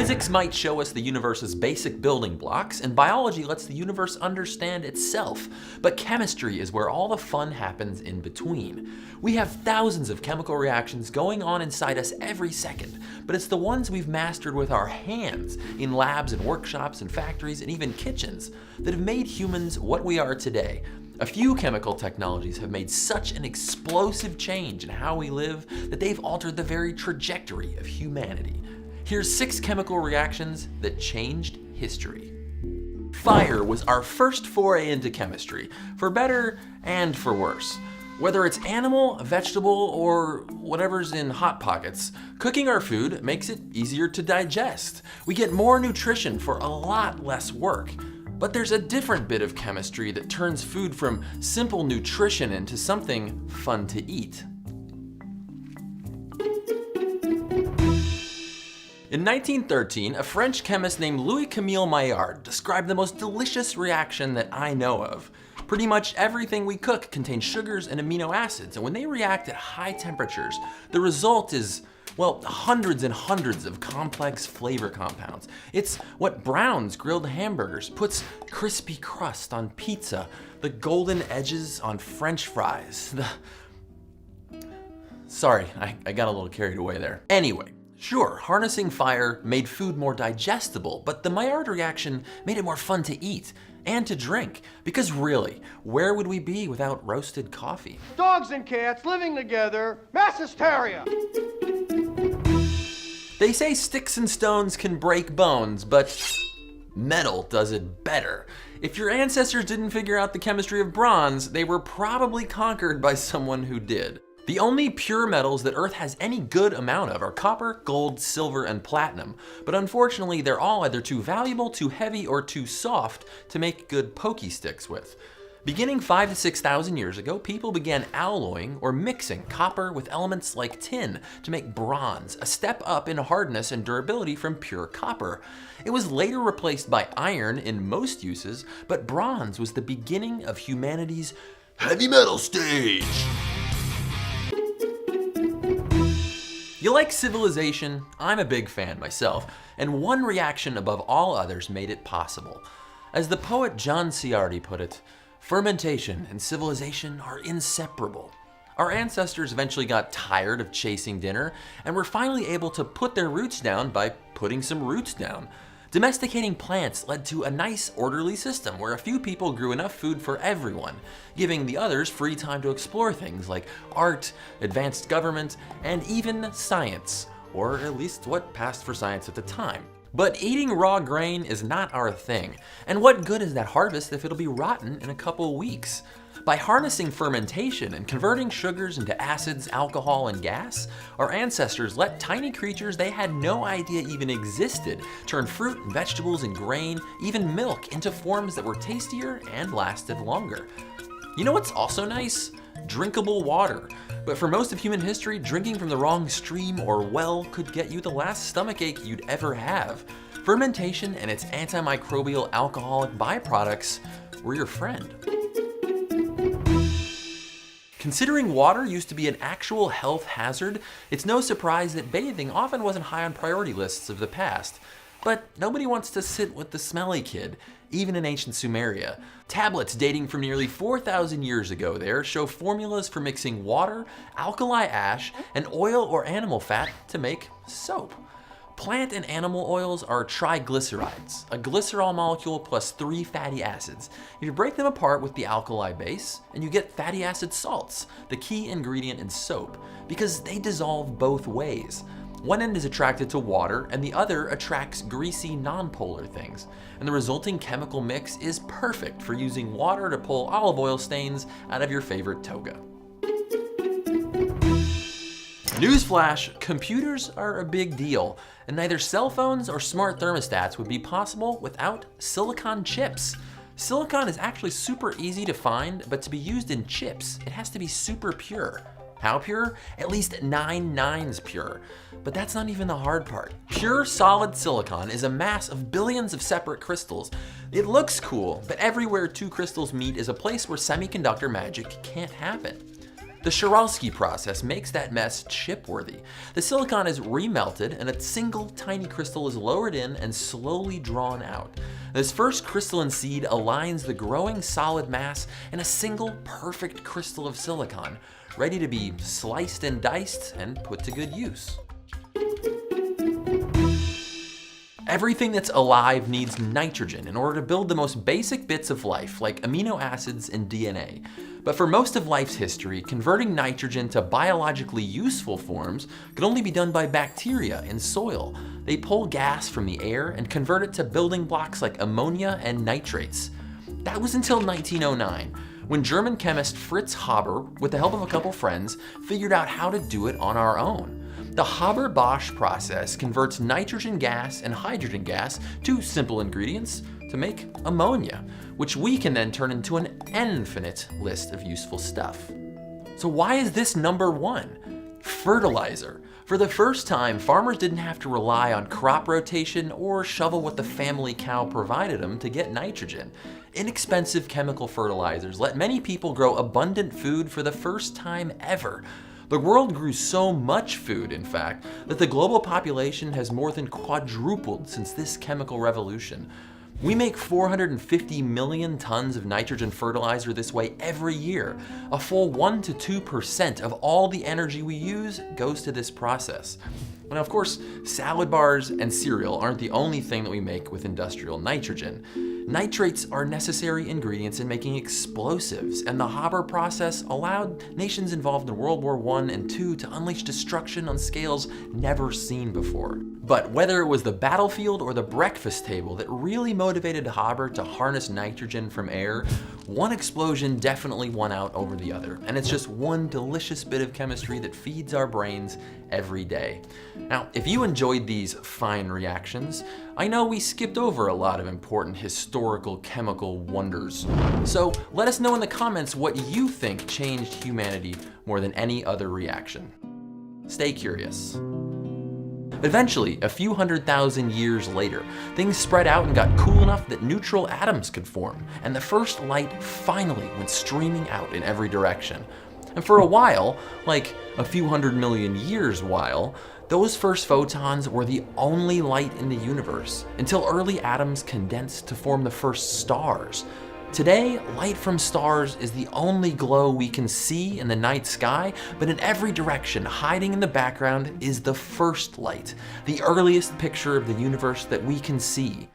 Physics might show us the universe's basic building blocks, and biology lets the universe understand itself. But chemistry is where all the fun happens in between. We have thousands of chemical reactions going on inside us every second, but it's the ones we've mastered with our hands in labs and workshops and factories and even kitchens that have made humans what we are today. A few chemical technologies have made such an explosive change in how we live that they've altered the very trajectory of humanity. Here's 6 chemical reactions that changed history. Fire was our first foray into chemistry, for better and for worse. Whether it's animal, vegetable, or whatever's in Hot Pockets, cooking our food makes it easier to digest. We get more nutrition for a lot less work. But there's a different bit of chemistry that turns food from simple nutrition into something fun to eat. In 1913, a French chemist named Louis-Camille Maillard described the most delicious reaction that I know of. Pretty much everything we cook contains sugars and amino acids, and when they react at high temperatures, the result is, well, hundreds and hundreds of complex flavor compounds. It's what browns grilled hamburgers, puts crispy crust on pizza, the golden edges on French fries, Sorry, I got a little carried away there. Anyway, sure, harnessing fire made food more digestible, but the Maillard reaction made it more fun to eat and to drink. Because really, where would we be without roasted coffee? Dogs and cats living together, mass hysteria. They say sticks and stones can break bones, but metal does it better. If your ancestors didn't figure out the chemistry of bronze, they were probably conquered by someone who did. The only pure metals that Earth has any good amount of are copper, gold, silver, and platinum. But unfortunately, they're all either too valuable, too heavy, or too soft to make good pokey sticks with. Beginning 5,000 to 6,000 years ago, people began alloying or mixing copper with elements like tin to make bronze, a step up in hardness and durability from pure copper. It was later replaced by iron in most uses, but bronze was the beginning of humanity's heavy metal stage. You like Civilization? I'm a big fan myself, and one reaction above all others made it possible. As the poet John Ciardi put it, fermentation and civilization are inseparable. Our ancestors eventually got tired of chasing dinner and were finally able to put their roots down by putting some roots down. Domesticating plants led to a nice, orderly system where a few people grew enough food for everyone, giving the others free time to explore things like art, advanced government, and even science, or at least what passed for science at the time. But eating raw grain is not our thing, and what good is that harvest if it'll be rotten in a couple weeks? By harnessing fermentation and converting sugars into acids, alcohol, and gas, our ancestors let tiny creatures they had no idea even existed turn fruit and vegetables and grain, even milk, into forms that were tastier and lasted longer. You know what's also nice? Drinkable water. But for most of human history, drinking from the wrong stream or well could get you the last stomachache you'd ever have. Fermentation and its antimicrobial alcoholic byproducts were your friend. Considering water used to be an actual health hazard, it's no surprise that bathing often wasn't high on priority lists of the past. But nobody wants to sit with the smelly kid, even in ancient Sumeria. Tablets dating from nearly 4,000 years ago there show formulas for mixing water, alkali ash, and oil or animal fat to make soap. Plant and animal oils are triglycerides, a glycerol molecule plus 3 fatty acids. You break them apart with the alkali base, and you get fatty acid salts, the key ingredient in soap, because they dissolve both ways. One end is attracted to water, and the other attracts greasy nonpolar things. And the resulting chemical mix is perfect for using water to pull olive oil stains out of your favorite toga. Newsflash, computers are a big deal, and neither cell phones or smart thermostats would be possible without silicon chips. Silicon is actually super easy to find, but to be used in chips, it has to be super pure. How pure? At least 9 nines pure. But that's not even the hard part. Pure solid silicon is a mass of billions of separate crystals. It looks cool, but everywhere 2 crystals meet is a place where semiconductor magic can't happen. The Przewalski process makes that mess chip-worthy. The silicon is remelted and a single tiny crystal is lowered in and slowly drawn out. This first crystalline seed aligns the growing solid mass in a single perfect crystal of silicon, ready to be sliced and diced and put to good use. Everything that's alive needs nitrogen in order to build the most basic bits of life, like amino acids and DNA. But for most of life's history, converting nitrogen to biologically useful forms could only be done by bacteria in soil. They pull gas from the air and convert it to building blocks like ammonia and nitrates. That was until 1909, when German chemist Fritz Haber, with the help of a couple friends, figured out how to do it on our own. The Haber-Bosch process converts nitrogen gas and hydrogen gas, two simple ingredients, to make ammonia, which we can then turn into an infinite list of useful stuff. So why is this number one? Fertilizer. For the first time, farmers didn't have to rely on crop rotation or shovel what the family cow provided them to get nitrogen. Inexpensive chemical fertilizers let many people grow abundant food for the first time ever. The world grew so much food, in fact, that the global population has more than quadrupled since this chemical revolution. We make 450 million tons of nitrogen fertilizer this way every year. A full 1 to 2% of all the energy we use goes to this process. Now, of course, salad bars and cereal aren't the only thing that we make with industrial nitrogen. Nitrates are necessary ingredients in making explosives, and the Haber process allowed nations involved in World War I and II to unleash destruction on scales never seen before. But whether it was the battlefield or the breakfast table that really motivated Haber to harness nitrogen from air, one explosion definitely won out over the other, and it's just one delicious bit of chemistry that feeds our brains every day. Now, if you enjoyed these fine reactions, I know we skipped over a lot of important historical chemical wonders. So let us know in the comments what you think changed humanity more than any other reaction. Stay curious. Eventually, a few 100,000 years later, things spread out and got cool enough that neutral atoms could form, and the first light finally went streaming out in every direction. And for a while, like a few 100 million years while, those first photons were the only light in the universe, until early atoms condensed to form the first stars. Today, light from stars is the only glow we can see in the night sky, but in every direction, hiding in the background, is the first light, the earliest picture of the universe that we can see.